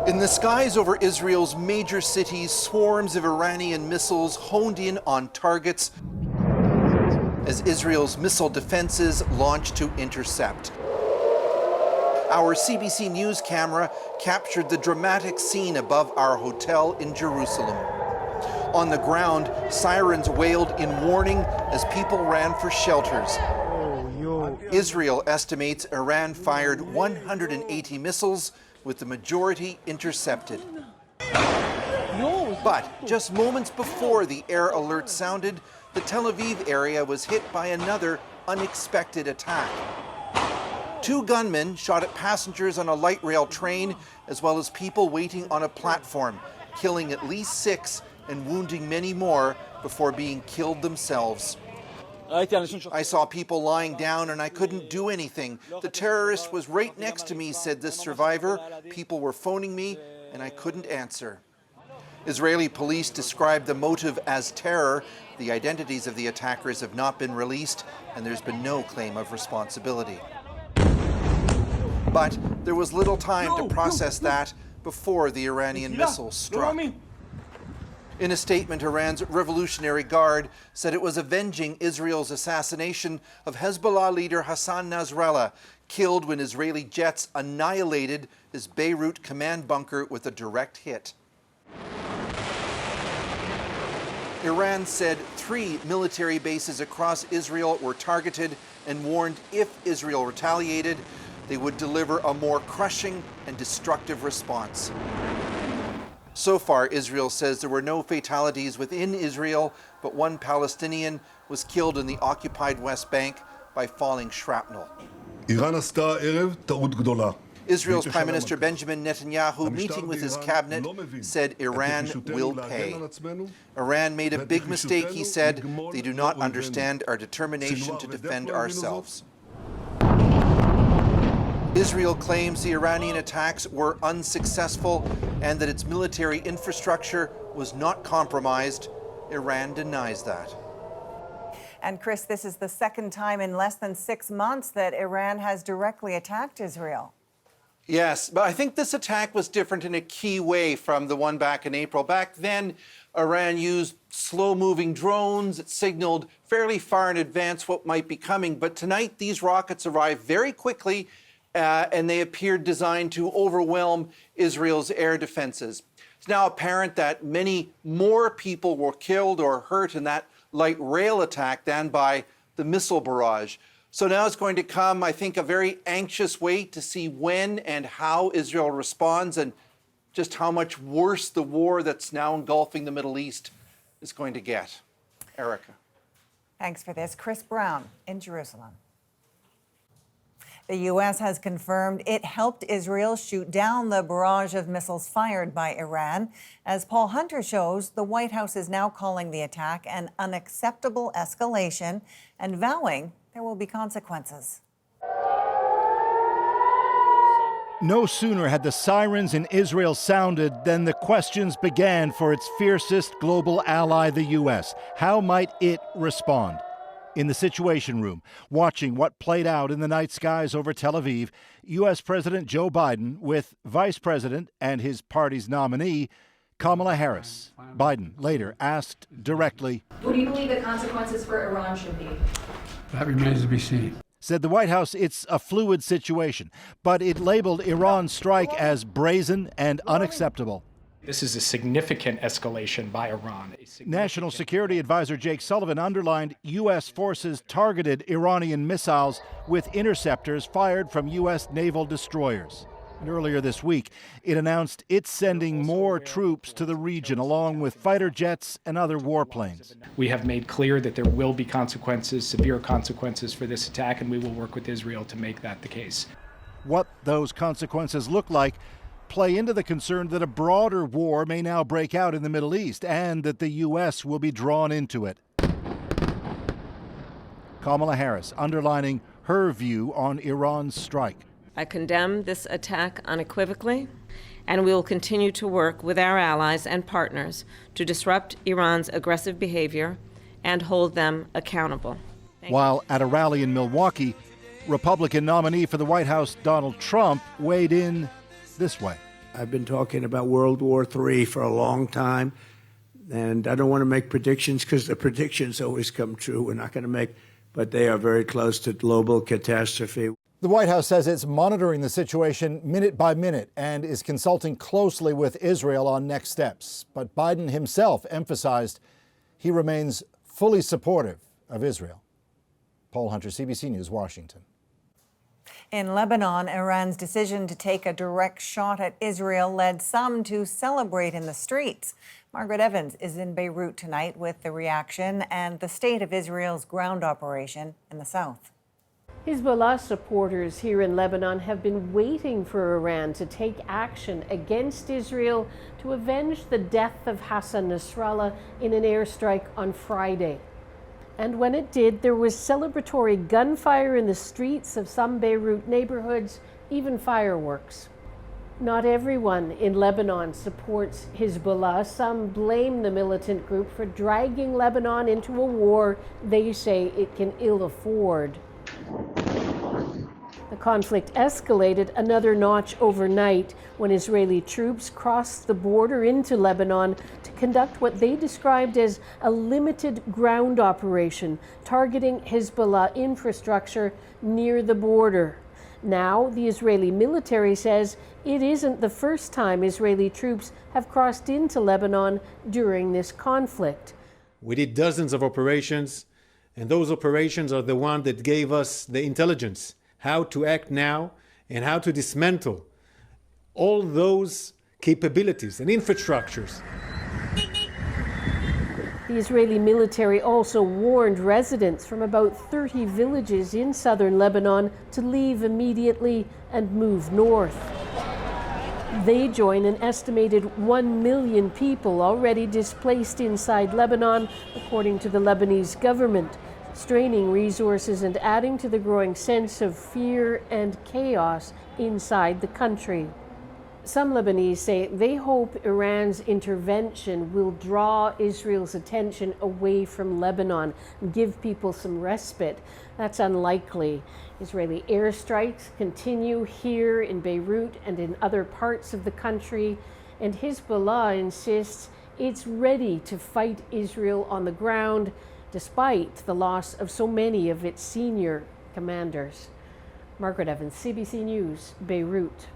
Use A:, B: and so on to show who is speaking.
A: In the skies over Israel's major cities, swarms of Iranian missiles honed in on targets as Israel's missile defenses launched to intercept. Our CBC News camera captured the dramatic scene above our hotel in Jerusalem. On the ground, sirens wailed in warning as people ran for shelters. Israel estimates Iran fired 180 missiles, with the majority intercepted. But just moments before the air alert sounded, the Tel Aviv area was hit by another unexpected attack. 2 gunmen shot at passengers on a light rail train, as well as people waiting on a platform, killing at least 6 and wounding many more before being killed themselves. I saw people lying down and I couldn't do anything. The terrorist was right next to me, said this survivor. People were phoning me and I couldn't answer. Israeli police described the motive as terror. The identities of the attackers have not been released and there's been no claim of responsibility. But there was little time to process that before the Iranian missiles struck. In a statement, Iran's Revolutionary Guard said it was avenging Israel's assassination of Hezbollah leader Hassan Nasrallah, killed when Israeli jets annihilated his Beirut command bunker with a direct hit. Iran said 3 military bases across Israel were targeted and warned if Israel retaliated, they would deliver a more crushing and destructive response. So far, Israel says there were no fatalities within Israel, but 1 Palestinian was killed in the occupied West Bank by falling shrapnel. Israel's Prime Minister Benjamin Netanyahu, meeting with his cabinet, said Iran will pay. Iran made a big mistake, he said. They do not understand our determination to defend ourselves. Israel claims the Iranian attacks were unsuccessful and that its military infrastructure was not compromised. Iran denies that.
B: And Chris, this is the second time in less than 6 months that Iran has directly attacked Israel.
A: Yes, but I think this attack was different in a key way from the one back in April. Back then, Iran used slow-moving drones. It signaled fairly far in advance what might be coming. But tonight, these rockets arrived very quickly, and they appeared designed to overwhelm Israel's air defenses. It's now apparent that many more people were killed or hurt in that light rail attack than by the missile barrage. So now it's going to come, I think, a very anxious wait to see when and how Israel responds and just how much worse the war that's now engulfing the Middle East is going to get. Erica.
B: Thanks for this. Chris Brown in Jerusalem. The U.S. has confirmed it helped Israel shoot down the barrage of missiles fired by Iran. As Paul Hunter shows, the White House is now calling the attack an unacceptable escalation and vowing there will be consequences.
C: No sooner had the sirens in Israel sounded than the questions began for its fiercest global ally, the U.S. How might it respond? In the Situation Room, watching what played out in the night skies over Tel Aviv, U.S. President Joe Biden with Vice President and his party's nominee, Kamala Harris. Biden later asked directly,
D: "What do you believe the consequences for Iran should be?"
E: That remains to be seen.
C: Said the White House it's a fluid situation, but it labeled Iran's strike as brazen and unacceptable.
F: This is a significant escalation by Iran.
C: National Security Advisor Jake Sullivan underlined U.S. forces targeted Iranian missiles with interceptors fired from U.S. naval destroyers. And earlier this week, it announced it's sending more troops to the region, along with fighter jets and other warplanes.
F: We have made clear that there will be consequences, severe consequences for this attack, and we will work with Israel to make that the case.
C: What those consequences look like play into the concern that a broader war may now break out in the Middle East and that the U.S. will be drawn into it. Kamala Harris underlining her view on Iran's strike.
G: I condemn this attack unequivocally, and we will continue to work with our allies and partners to disrupt Iran's aggressive behavior and hold them accountable.
C: While at a rally in Milwaukee, Republican nominee for the White House Donald Trump weighed in this way.
H: I've been talking about World War III for a long time, and I don't want to make predictions because the predictions always come true. We're not going to make, but they are very close to global catastrophe.
C: The White House says it's monitoring the situation minute by minute and is consulting closely with Israel on next steps. But Biden himself emphasized he remains fully supportive of Israel. Paul Hunter, CBC News, Washington.
B: In Lebanon, Iran's decision to take a direct shot at Israel led some to celebrate in the streets. Margaret Evans is in Beirut tonight with the reaction and the state of Israel's ground operation in the south.
I: Hezbollah supporters here in Lebanon have been waiting for Iran to take action against Israel to avenge the death of Hassan Nasrallah in an airstrike on Friday. And when it did, there was celebratory gunfire in the streets of some Beirut neighborhoods, even fireworks. Not everyone in Lebanon supports Hezbollah. Some blame the militant group for dragging Lebanon into a war they say it can ill afford. The conflict escalated another notch overnight when Israeli troops crossed the border into Lebanon to conduct what they described as a limited ground operation targeting Hezbollah infrastructure near the border. Now, the Israeli military says it isn't the first time Israeli troops have crossed into Lebanon during this conflict.
J: We did dozens of operations, and those operations are the one that gave us the intelligence, how to act now and how to dismantle all those capabilities and infrastructures.
I: The Israeli military also warned residents from about 30 villages in southern Lebanon to leave immediately and move north. They join an estimated 1 million people already displaced inside Lebanon, according to the Lebanese government, straining resources and adding to the growing sense of fear and chaos inside the country. Some Lebanese say they hope Iran's intervention will draw Israel's attention away from Lebanon and give people some respite. That's unlikely. Israeli airstrikes continue here in Beirut and in other parts of the country, and Hezbollah insists it's ready to fight Israel on the ground, despite the loss of so many of its senior commanders. Margaret Evans, CBC News, Beirut.